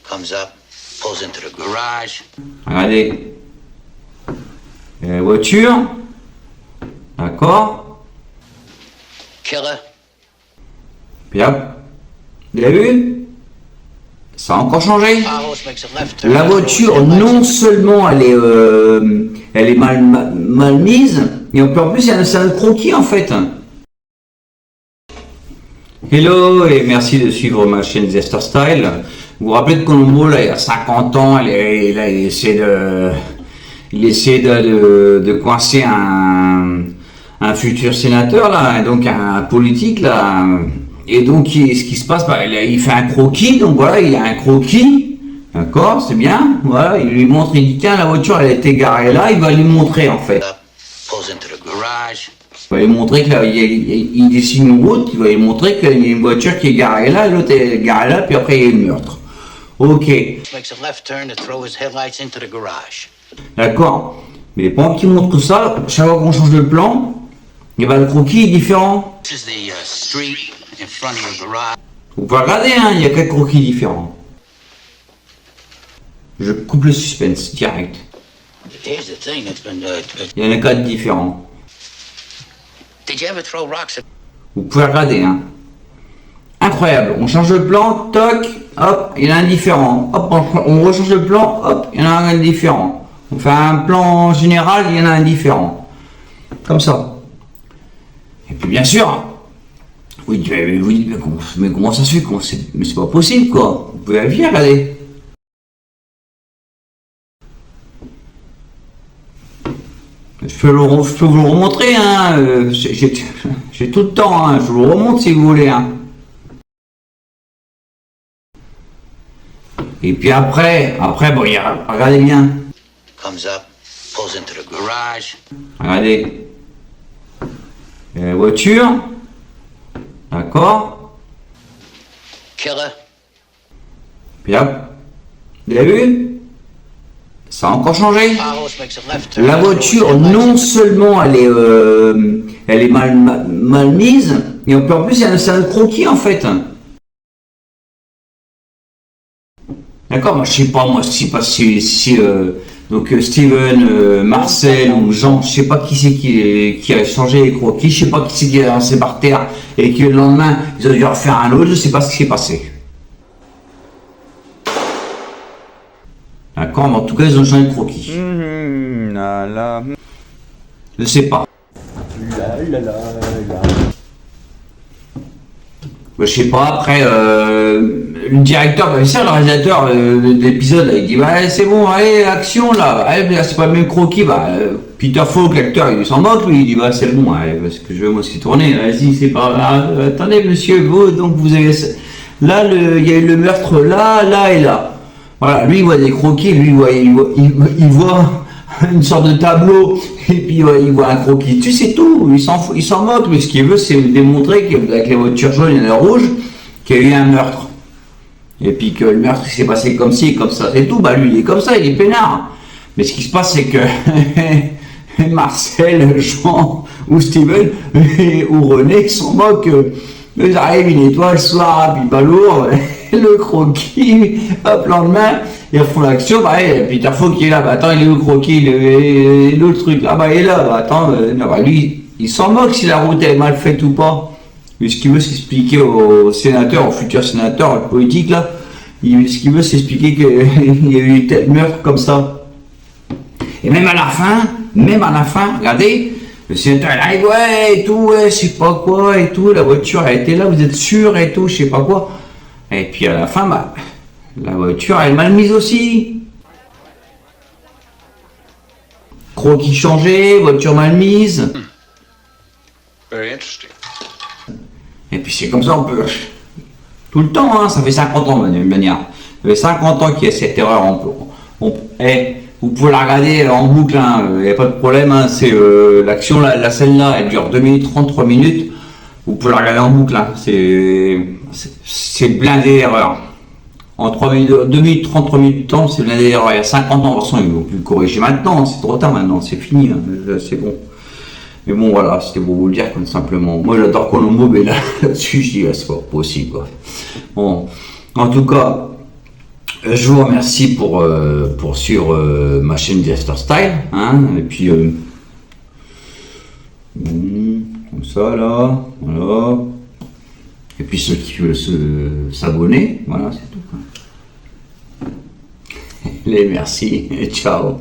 Comes up, pulls into the garage. Regardez. La voiture. D'accord. Killer. Puis hop. Vous l'avez vu? Ça a encore changé. Follows, makes a left turn. La voiture, non seulement elle est mal mise, et en plus c'est un croquis en fait. Hello et merci de suivre ma chaîne Zester Style. Vous vous rappelez de Colombo, là, il y a 50 ans, il essaie de coincer un futur sénateur, là, donc un politique, là. Et donc, ce qui se passe, bah, il fait un croquis, donc voilà, il a un croquis, d'accord, c'est bien, voilà, il lui montre, il dit, tiens, la voiture, elle a été garée là, il va lui montrer, en fait. Pulls into the garage. Il va lui montrer que là, il dessine une route, il va lui montrer qu'il y a une voiture qui est garée là, l'autre est garée là, puis après, il y a le meurtre. Ok. Makes a left turn to throw his headlights into the garage. D'accord. Mais pendant qu'il montre tout ça, chaque fois qu'on change de plan, et ben, le croquis est différent. This is the street in front of your garage. Vous pouvez regarder, hein, il y a 4 croquis différents. Je coupe le suspense direct. Here's the thing that's been. Il y en a 4 différents. Did you ever throw rocks at? Vous pouvez regarder, hein. Incroyable. On change de plan, toc, hop, il y en a un différent. Hop, on rechange de plan, hop, il y en a un différent. On fait un plan général, il y en a un différent. Comme ça. Et puis bien sûr, vous dites, mais comment ça se fait? Mais c'est pas possible, quoi. Vous pouvez vérifier, regardez. Je peux vous le remontrer, hein. J'ai tout le temps, hein. Je vous le remonte si vous voulez, hein. Et puis après, bon, regardez bien. Comes up, pulls into the garage. Regardez. La voiture. D'accord. Killer. Puis hop. Vous l'avez vu? Ça a encore changé. Follows, makes a left turn. La voiture, non seulement elle est mal mise, et en plus c'est un croquis en fait. D'accord, moi je sais pas si donc Steven, Marcel ou Jean, je sais pas qui c'est qui a changé les croquis, je sais pas qui c'est qui a lancé par terre et que le lendemain ils ont dû refaire un autre, je sais pas ce qui s'est passé. D'accord, mais en tout cas ils ont changé de croquis. Je sais pas. Je sais pas, après, le directeur, bah, ça, le réalisateur de l'épisode, il dit, bah, c'est bon, allez, action, là, allez, c'est pas le même croquis, bah, Peter Falk, l'acteur, il s'en moque, lui, il dit, bah, c'est bon, allez, parce que je veux moi aussi tourner, vas-y, c'est pas, attendez, monsieur, vous, donc vous avez, là, il y a eu le meurtre là et là. Voilà, lui, il voit des croquis, lui, il voit une sorte de tableau, et puis il voit un croquis dessus, c'est tout, il s'en moque, mais ce qu'il veut, c'est démontrer qu'avec les voitures jaunes et les rouges, qu'il y a eu un meurtre. Et puis que le meurtre s'est passé comme ci, comme ça, c'est tout, bah lui, il est comme ça, il est peinard. Mais ce qui se passe, c'est que Marcel, Jean, ou Steven, ou René, s'en moquent. Ils arrivent, il nettoie le soir, puis pas lourd, le croquis, hop, lendemain, ils font l'action, bah, Peter Falk qui est là, bah, attends, il est où le croquis, l'autre truc, ah, bah, il est là, bah, attends, non, bah, lui, il s'en moque si la route est mal faite ou pas. Mais ce qu'il veut, c'est expliquer au sénateur, au futur sénateur, au politique, là, ce qu'il veut, c'est expliquer qu'il y a eu tel meurtre comme ça. Et même à la fin, regardez, le sénateur, il arrive, ouais, et tout, ouais, je sais pas quoi, et tout, la voiture a été là, vous êtes sûr, et tout, je sais pas quoi. Et puis à la fin, bah, la voiture, elle est mal mise aussi. Croquis changé, voiture mal mise. Very interesting. Et puis c'est comme ça, on peut... Tout le temps, hein, ça fait 50 ans, de manière. Ça fait 50 ans qu'il y a cette erreur. Vous pouvez la regarder en boucle, il n'y a pas de problème. Hein, c'est l'action, la scène là, elle dure 2 minutes 30, 3 minutes. Vous pouvez la regarder en boucle. Hein, c'est blindé d'erreurs. En 2 minutes 30, 3 minutes de temps, c'est blindé d'erreurs. Il y a 50 ans, de toute façon, ils vont plus le corriger maintenant. Hein, c'est trop tard maintenant, c'est fini. Hein, c'est bon. Mais bon, voilà, c'était pour vous le dire comme simplement. Moi, j'adore Colombo, mais là-dessus, je dis, c'est pas possible, quoi. Bon, en tout cas, Je vous remercie pour suivre ma chaîne Jester Style, hein, et puis comme ça là, voilà. Et puis ceux qui veulent s'abonner, voilà, c'est tout. Les merci, et ciao.